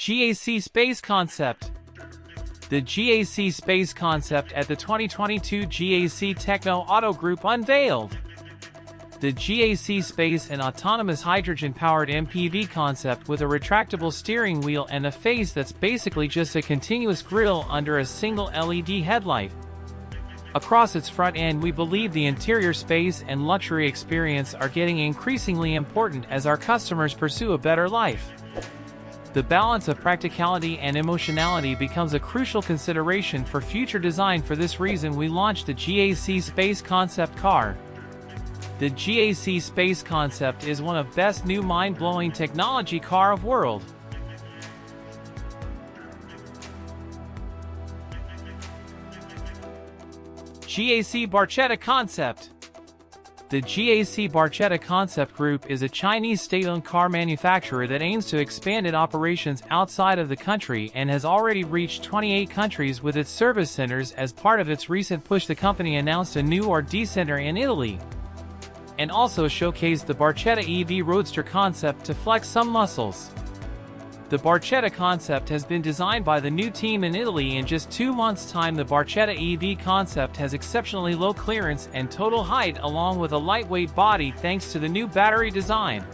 GAC Space Concept. The GAC Space Concept at the 2022 GAC Techno Auto Group unveiled. The GAC Space, an autonomous hydrogen-powered MPV concept with a retractable steering wheel and a face that's basically just a continuous grille under a single LED headlight. Across its front end, we believe the interior space and luxury experience are getting increasingly important as our customers pursue a better life. The balance of practicality and emotionality becomes a crucial consideration for future design. For this reason, we launched the GAC Space Concept car. The GAC Space Concept is one of best new mind-blowing technology car of world. GAC Barchetta Concept. The GAC Barchetta Concept Group is a Chinese state-owned car manufacturer that aims to expand its operations outside of the country and has already reached 28 countries with its service centers. As part of its recent push, the company announced a new R&D center in Italy and also showcased the Barchetta EV Roadster concept to flex some muscles. The Barchetta concept has been designed by the new team in Italy. In just 2 months' time, the Barchetta EV concept has exceptionally low clearance and total height along with a lightweight body thanks to the new battery design.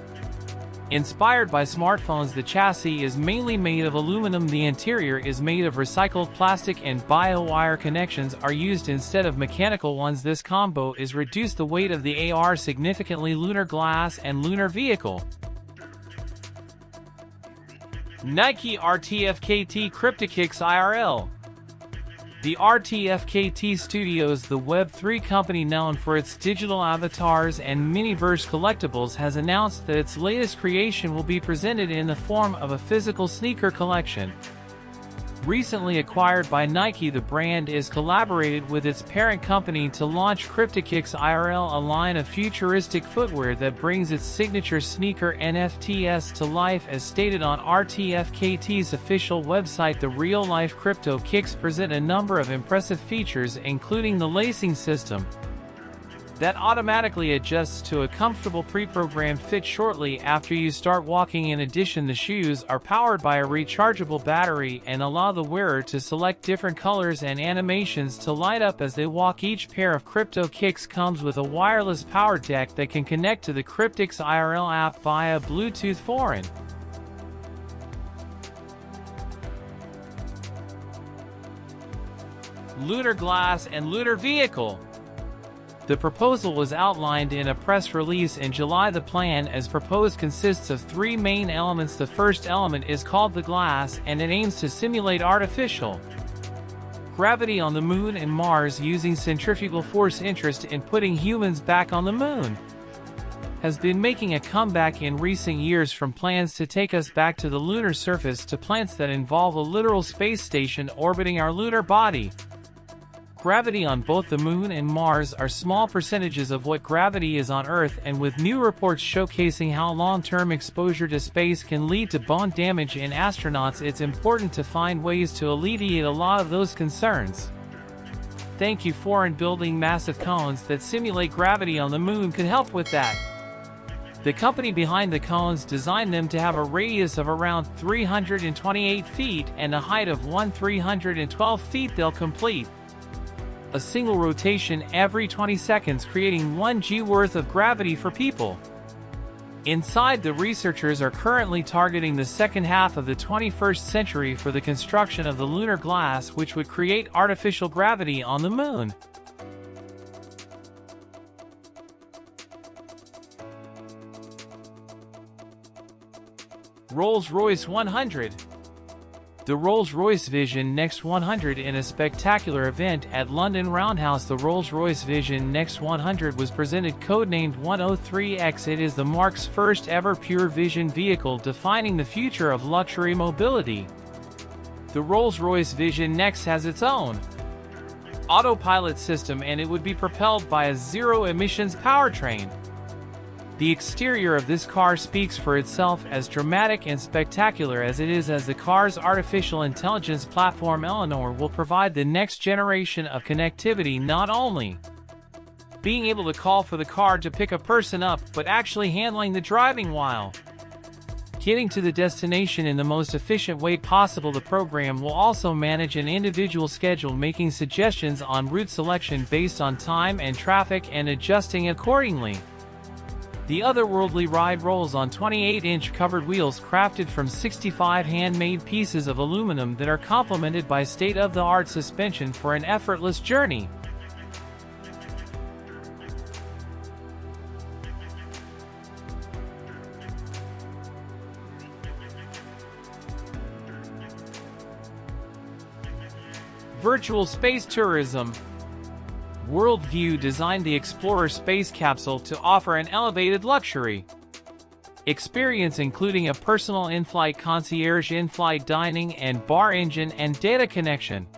Inspired by smartphones, the chassis is mainly made of aluminum. The interior is made of recycled plastic and bio-wire connections are used instead of mechanical ones. This combo is reduced the weight of the AR significantly. Lunar Glass and Lunar Vehicle. Nike RTFKT Cryptokicks IRL. The RTFKT Studios, the Web3 company known for its digital avatars and miniverse collectibles, has announced that its latest creation will be presented in the form of a physical sneaker collection. Recently acquired by Nike, the brand is collaborated with its parent company to launch Cryptokicks IRL, a line of futuristic footwear that brings its signature sneaker NFTs to life. As stated on RTFKT's official website, the real-life Cryptokicks present a number of impressive features, including the lacing system that automatically adjusts to a comfortable pre-programmed fit shortly after you start walking. In addition, the shoes are powered by a rechargeable battery and allow the wearer to select different colors and animations to light up as they walk. Each pair of Cryptokicks comes with a wireless power deck that can connect to the Cryptokicks IRL app via Bluetooth. Foreign. Lunar Glass and Lunar Vehicle. The proposal was outlined in a press release in July. The plan as proposed consists of 3 main elements. The first element is called the glass, and it aims to simulate artificial gravity on the Moon and Mars using centrifugal force. Interest in putting humans back on the Moon has been making a comeback in recent years, from plans to take us back to the lunar surface to plans that involve a literal space station orbiting our lunar body. Gravity on both the Moon and Mars are small percentages of what gravity is on Earth, and with new reports showcasing how long-term exposure to space can lead to bone damage in astronauts, it's important to find ways to alleviate a lot of those concerns. Thank you. Foreign. Building massive cones that simulate gravity on the Moon could help with that. The company behind the cones designed them to have a radius of around 328 feet and a height of 312 feet. They'll complete a single rotation every 20 seconds, creating 1 G worth of gravity for people. Inside, the researchers are currently targeting the second half of the 21st century for the construction of the Lunar Glass, which would create artificial gravity on the Moon. Rolls-Royce 100. The Rolls-Royce Vision Next 100. In a spectacular event at London Roundhouse, the Rolls-Royce Vision Next 100 was presented, codenamed 103X. It is the marque's first ever pure vision vehicle, defining the future of luxury mobility. The Rolls-Royce Vision Next has its own autopilot system, and it would be propelled by a zero-emissions powertrain. The exterior of this car speaks for itself, as dramatic and spectacular as it is, as the car's artificial intelligence platform Eleanor will provide the next generation of connectivity, not only being able to call for the car to pick a person up, but actually handling the driving while Getting to the destination in the most efficient way possible. The program will also manage an individual schedule, making suggestions on route selection based on time and traffic and adjusting accordingly. The otherworldly ride rolls on 28-inch covered wheels crafted from 65 handmade pieces of aluminum that are complemented by state-of-the-art suspension for an effortless journey. Virtual space tourism. Worldview designed the Explorer space capsule to offer an elevated luxury experience, including a personal in-flight concierge, in-flight dining and bar, engine and data connection,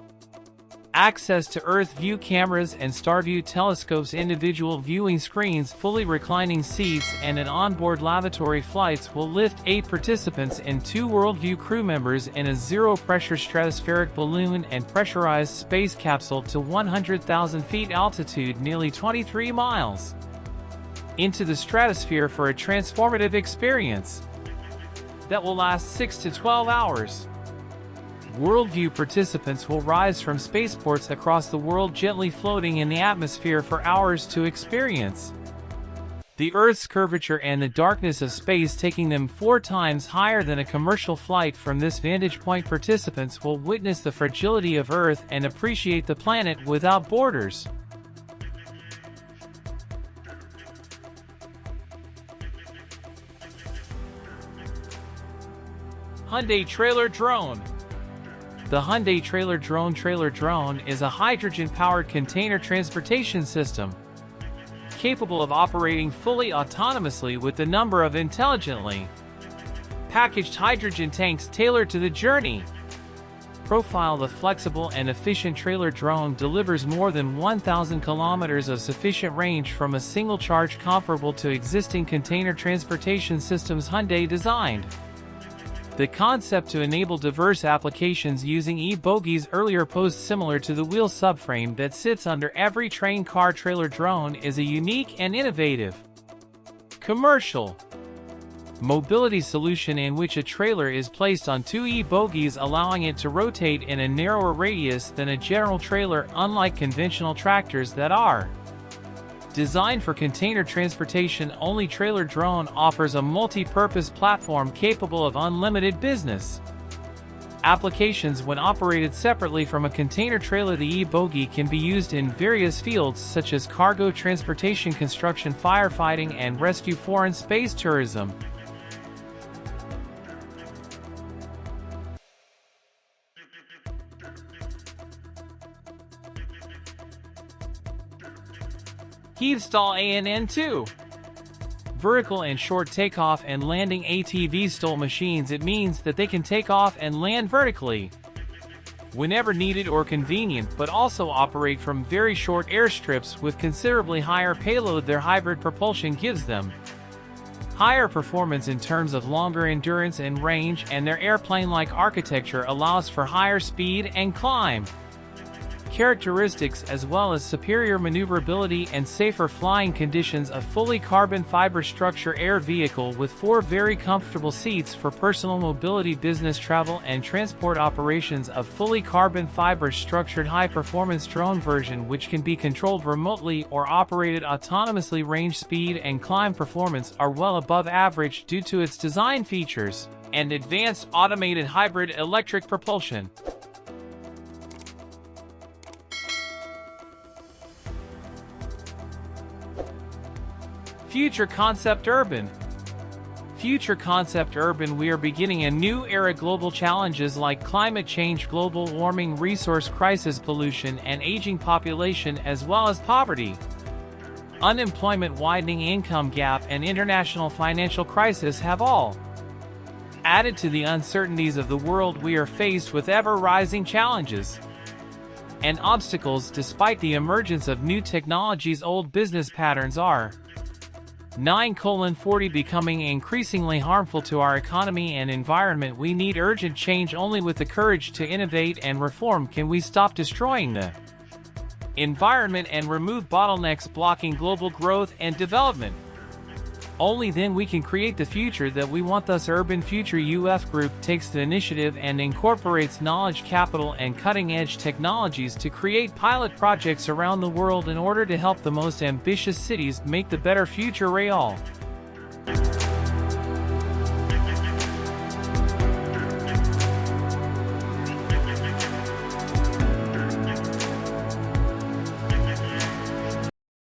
access to Earth view cameras and Starview telescopes, individual viewing screens, fully reclining seats, and an onboard lavatory. Flights will lift 8 participants and 2 Worldview crew members in a zero-pressure stratospheric balloon and pressurized space capsule to 100,000 feet altitude, nearly 23 miles, into the stratosphere for a transformative experience that will last 6 to 12 hours. Worldview participants will rise from spaceports across the world, gently floating in the atmosphere for hours to experience the Earth's curvature and the darkness of space, taking them 4 times higher than a commercial flight. From this vantage point, participants will witness the fragility of Earth and appreciate the planet without borders. Hyundai Trailer Drone. The Hyundai Trailer Drone is a hydrogen-powered container transportation system capable of operating fully autonomously with a number of intelligently packaged hydrogen tanks tailored to the journey profile. The flexible and efficient trailer drone delivers more than 1,000 kilometers of sufficient range from a single charge, comparable to existing container transportation systems. Hyundai designed the concept to enable diverse applications using e-bogies earlier posed. Similar to the wheel subframe that sits under every train car, trailer drone is a unique and innovative commercial mobility solution in which a trailer is placed on 2 e-bogies, allowing it to rotate in a narrower radius than a general trailer. Unlike conventional tractors that are designed for container transportation only, trailer drone offers a multi-purpose platform capable of unlimited business applications. When operated separately from a container trailer, the e-bogie can be used in various fields such as cargo transportation, construction, firefighting and rescue, foreign space tourism. HeVSTOL ANN2. Vertical and short takeoff and landing HeVSTOL machines. It means that they can take off and land vertically whenever needed or convenient, but also operate from very short airstrips with considerably higher payload. Their hybrid propulsion gives them higher performance in terms of longer endurance and range, and their airplane-like architecture allows for higher speed and climb characteristics, as well as superior maneuverability and safer flying conditions. A fully carbon fiber structure air vehicle with 4 very comfortable seats for personal mobility, business travel and transport operations. A fully carbon fiber structured high-performance drone version which can be controlled remotely or operated autonomously. Range, speed and climb performance are well above average due to its design features and advanced automated hybrid electric propulsion. Future Concept Urban. Future Concept Urban. We are beginning a new era. Global challenges like climate change, global warming, resource crisis, pollution and aging population, as well as poverty, unemployment, widening income gap and international financial crisis have all added to the uncertainties of the world. We are faced with ever-rising challenges and obstacles. Despite the emergence of new technologies, old business patterns are 9:40 becoming increasingly harmful to our economy and environment. We need urgent change. Only with the courage to innovate and reform can we stop destroying the environment and remove bottlenecks blocking global growth and development. Only then we can create the future that we want. Thus Urban Future UF Group takes the initiative and incorporates knowledge capital and cutting-edge technologies to create pilot projects around the world in order to help the most ambitious cities make the better future real.